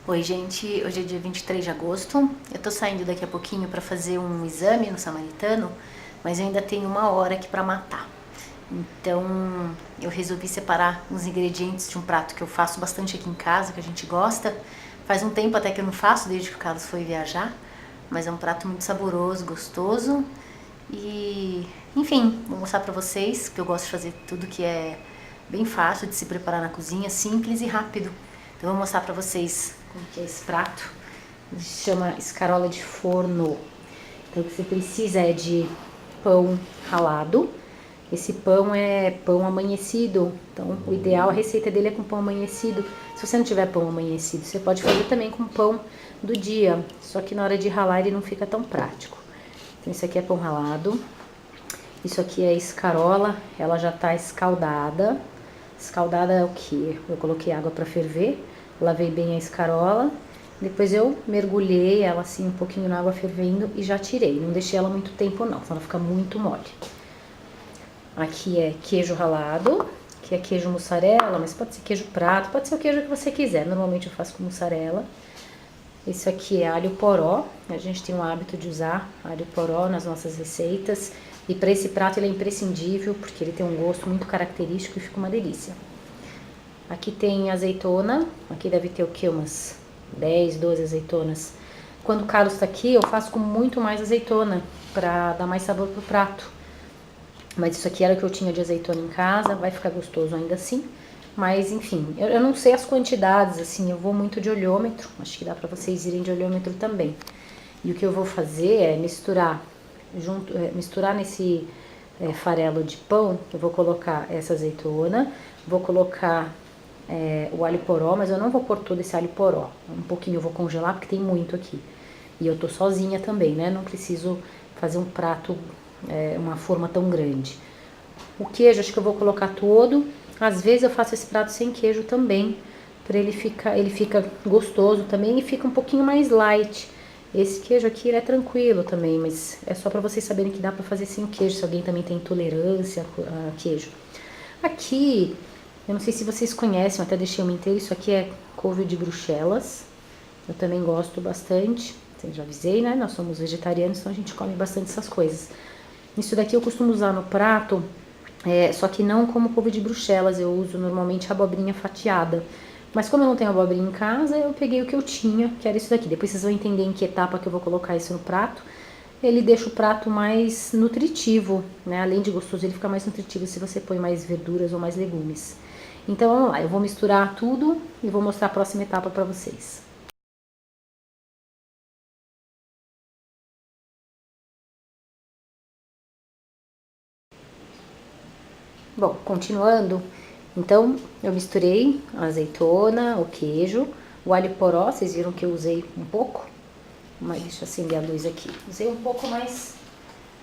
Oi, gente. Hoje é dia 23 de agosto. Eu tô saindo daqui a pouquinho para fazer um exame no Samaritano, mas eu ainda tenho 1 hora aqui para matar. Então, eu resolvi separar uns ingredientes de um prato que eu faço bastante aqui em casa, que a gente gosta. Faz um tempo até que eu não faço, desde que o Carlos foi viajar, mas é um prato muito saboroso, gostoso. E, enfim, vou mostrar para vocês que eu gosto de fazer tudo que é bem fácil de se preparar na cozinha, simples e rápido. Então, eu vou mostrar para vocês como que é esse prato. Ele se chama escarola de forno. Então, o que você precisa é de pão ralado. Esse pão é pão amanhecido. Então, o ideal, a receita dele é com pão amanhecido. Se você não tiver pão amanhecido, você pode fazer também com pão do dia. Só que na hora de ralar ele não fica tão prático. Então, isso aqui é pão ralado. Isso aqui é escarola. Ela já tá escaldada. Escaldada é o que? Eu coloquei água para ferver. Lavei bem a escarola. Depois eu mergulhei ela assim um pouquinho na água fervendo e já tirei. Não deixei ela muito tempo não, senão ela fica muito mole. Aqui é queijo ralado, que é queijo mussarela, mas pode ser queijo prato, pode ser o queijo que você quiser. Normalmente eu faço com mussarela. Isso aqui é alho poró. A gente tem o hábito de usar alho poró nas nossas receitas. E para esse prato ele é imprescindível, porque ele tem um gosto muito característico e fica uma delícia. Aqui tem azeitona. Aqui deve ter o que? Umas 10, 12 azeitonas. Quando o Carlos está aqui, eu faço com muito mais azeitona, para dar mais sabor pro prato. Mas isso aqui era o que eu tinha de azeitona em casa, vai ficar gostoso ainda assim. Mas enfim, eu não sei as quantidades, assim, eu vou muito de olhômetro. Acho que dá pra vocês irem de olhômetro também. E o que eu vou fazer é misturar nesse farelo de pão. Eu vou colocar essa azeitona, vou colocar o alho poró, mas eu não vou pôr todo esse alho poró. Um pouquinho eu vou congelar, porque tem muito aqui. E eu tô sozinha também, né? Não preciso fazer um prato, uma forma tão grande. O queijo, acho que eu vou colocar todo. Às vezes eu faço esse prato sem queijo também, para ele fica gostoso também e fica um pouquinho mais light. Esse queijo aqui ele é tranquilo também, mas é só para vocês saberem que dá para fazer sem queijo, se alguém também tem intolerância a queijo. Aqui, eu não sei se vocês conhecem, eu até deixei uma inteira, isso aqui é couve de Bruxelas. Eu também gosto bastante, eu já avisei, né? Nós somos vegetarianos, então a gente come bastante essas coisas. Isso daqui eu costumo usar no prato, só que não como couve de Bruxelas, eu uso normalmente abobrinha fatiada. Mas como eu não tenho abobrinha em casa, eu peguei o que eu tinha, que era isso daqui. Depois vocês vão entender em que etapa que eu vou colocar isso no prato. Ele deixa o prato mais nutritivo, né? Além de gostoso, ele fica mais nutritivo se você põe mais verduras ou mais legumes. Então vamos lá, eu vou misturar tudo e vou mostrar a próxima etapa para vocês. Bom, continuando, então eu misturei a azeitona, o queijo, o alho poró, vocês viram que eu usei um pouco, mas deixa eu acender a luz aqui. Usei um pouco mais,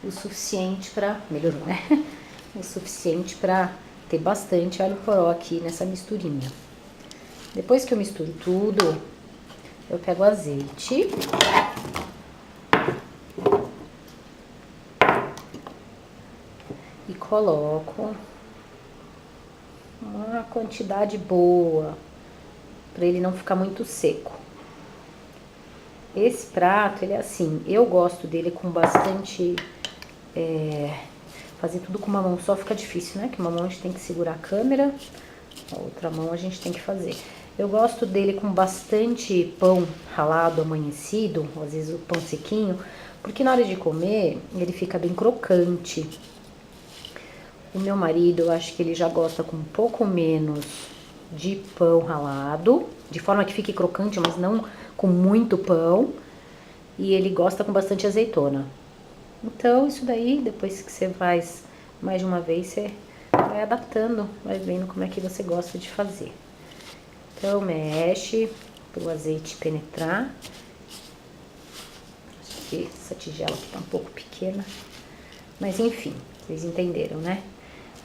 o suficiente para, melhorou, né? O suficiente para ter bastante alho poró aqui nessa misturinha. Depois que eu misturo tudo, eu pego o azeite e coloco uma quantidade boa, para ele não ficar muito seco. Esse prato, ele é assim, eu gosto dele com bastante... fazer tudo com uma mão só fica difícil, né? Que uma mão a gente tem que segurar a câmera, a outra mão a gente tem que fazer. Eu gosto dele com bastante pão ralado, amanhecido, às vezes o pão sequinho, porque na hora de comer ele fica bem crocante. O meu marido, eu acho que ele já gosta com um pouco menos de pão ralado, de forma que fique crocante, mas não com muito pão. E ele gosta com bastante azeitona. Então, isso daí, depois que você faz mais de uma vez, você vai adaptando, vai vendo como é que você gosta de fazer. Então, mexe para o azeite penetrar. Acho que essa tigela aqui tá um pouco pequena. Mas, enfim, vocês entenderam, né?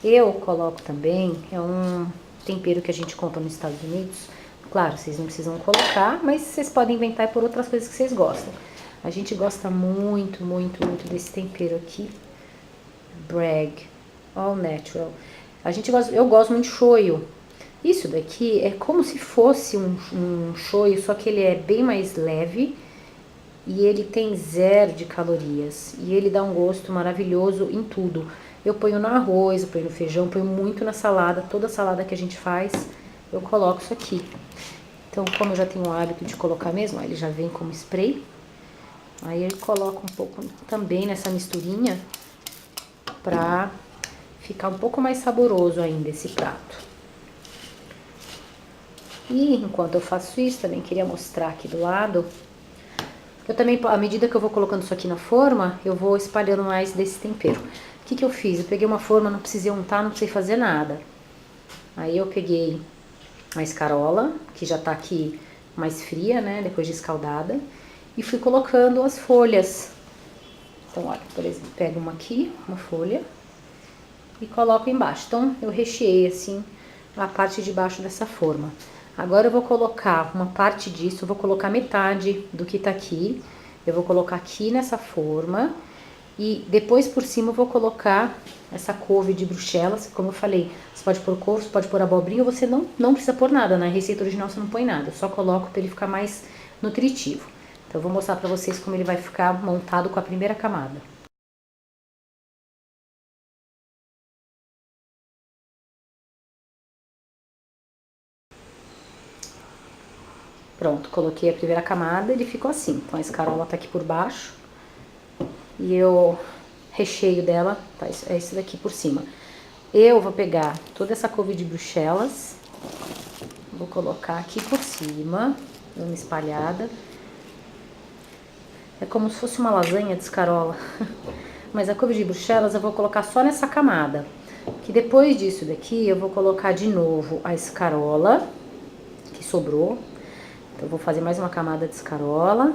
Eu coloco também, é um tempero que a gente compra nos Estados Unidos. Claro, vocês não precisam colocar, mas vocês podem inventar por outras coisas que vocês gostam. A gente gosta muito, muito, muito desse tempero aqui. Bragg, All Natural. Eu gosto muito de shoyu. Isso daqui é como se fosse um shoyu, só que ele é bem mais leve e ele tem 0 de calorias. E ele dá um gosto maravilhoso em tudo. Eu ponho no arroz, eu ponho no feijão, ponho muito na salada. Toda salada que a gente faz, eu coloco isso aqui. Então, como eu já tenho o hábito de colocar mesmo, ó, ele já vem como spray. Aí eu coloco um pouco também nessa misturinha pra ficar um pouco mais saboroso ainda esse prato. E enquanto eu faço isso, também queria mostrar aqui do lado. Eu também, à medida que eu vou colocando isso aqui na forma, eu vou espalhando mais desse tempero. O que que eu fiz? Eu peguei uma forma, não precisei untar, não precisei fazer nada. Aí eu peguei a escarola, que já tá aqui mais fria, né, depois de escaldada, e fui colocando as folhas. Então, olha, por exemplo, pego uma aqui, uma folha, e coloco embaixo. Então, eu recheei assim a parte de baixo dessa forma. Agora eu vou colocar uma parte disso, eu vou colocar metade do que tá aqui. Eu vou colocar aqui nessa forma e depois por cima eu vou colocar essa couve de Bruxelas. Como eu falei, você pode pôr couve, você pode pôr abobrinha, ou você não precisa pôr nada. Na receita original você não põe nada, eu só coloco para ele ficar mais nutritivo. Então eu vou mostrar para vocês como ele vai ficar montado com a primeira camada. Pronto, coloquei a primeira camada, ele ficou assim. Então a escarola tá aqui por baixo e o recheio dela tá, é esse daqui por cima. Eu vou pegar toda essa couve de Bruxelas, vou colocar aqui por cima, dando uma espalhada. É como se fosse uma lasanha de escarola, mas a couve de Bruxelas eu vou colocar só nessa camada. Que depois disso daqui eu vou colocar de novo a escarola que sobrou. Então, eu vou fazer mais uma camada de escarola.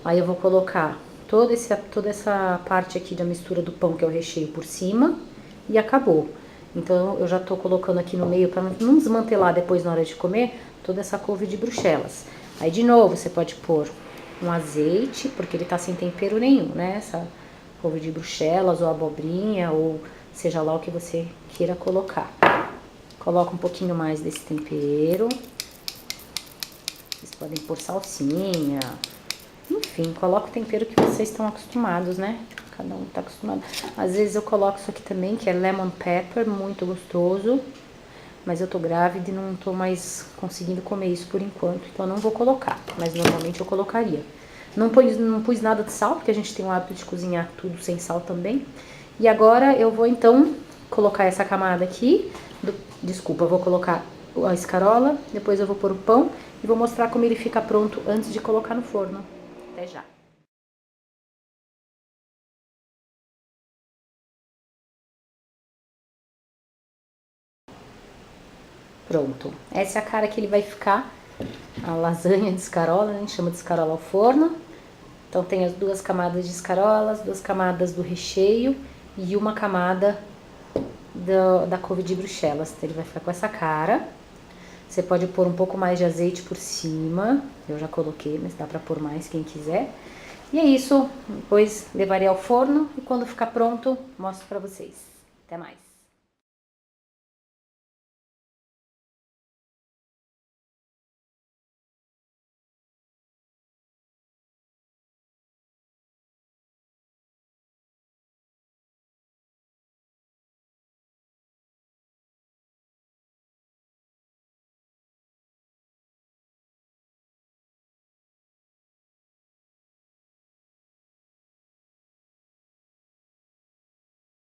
Aí eu vou colocar toda essa parte aqui da mistura do pão, que é o recheio, por cima. E acabou. Então, eu já tô colocando aqui no meio, para não desmantelar depois na hora de comer, toda essa couve de Bruxelas. Aí, de novo, você pode pôr um azeite, porque ele tá sem tempero nenhum, né? Essa couve de Bruxelas ou abobrinha, ou seja lá o que você queira colocar. Coloca um pouquinho mais desse tempero. Vocês podem pôr salsinha, enfim, coloca o tempero que vocês estão acostumados, né? Cada um tá acostumado. Às vezes eu coloco isso aqui também, que é lemon pepper, muito gostoso. Mas eu tô grávida e não tô mais conseguindo comer isso por enquanto, então eu não vou colocar. Mas normalmente eu colocaria. Não pus nada de sal, porque a gente tem o hábito de cozinhar tudo sem sal também. E agora eu vou então colocar essa camada aqui. Desculpa, eu vou colocar a escarola, depois eu vou pôr o pão e vou mostrar como ele fica pronto antes de colocar no forno. Até já! Pronto, essa é a cara que ele vai ficar, a lasanha de escarola, a gente chama de escarola ao forno. Então tem as 2 camadas de escarola, as 2 camadas do recheio e uma camada da couve de Bruxelas. Então ele vai ficar com essa cara. Você pode pôr um pouco mais de azeite por cima, eu já coloquei, mas dá pra pôr mais quem quiser. E é isso, depois levarei ao forno e quando ficar pronto, mostro pra vocês. Até mais!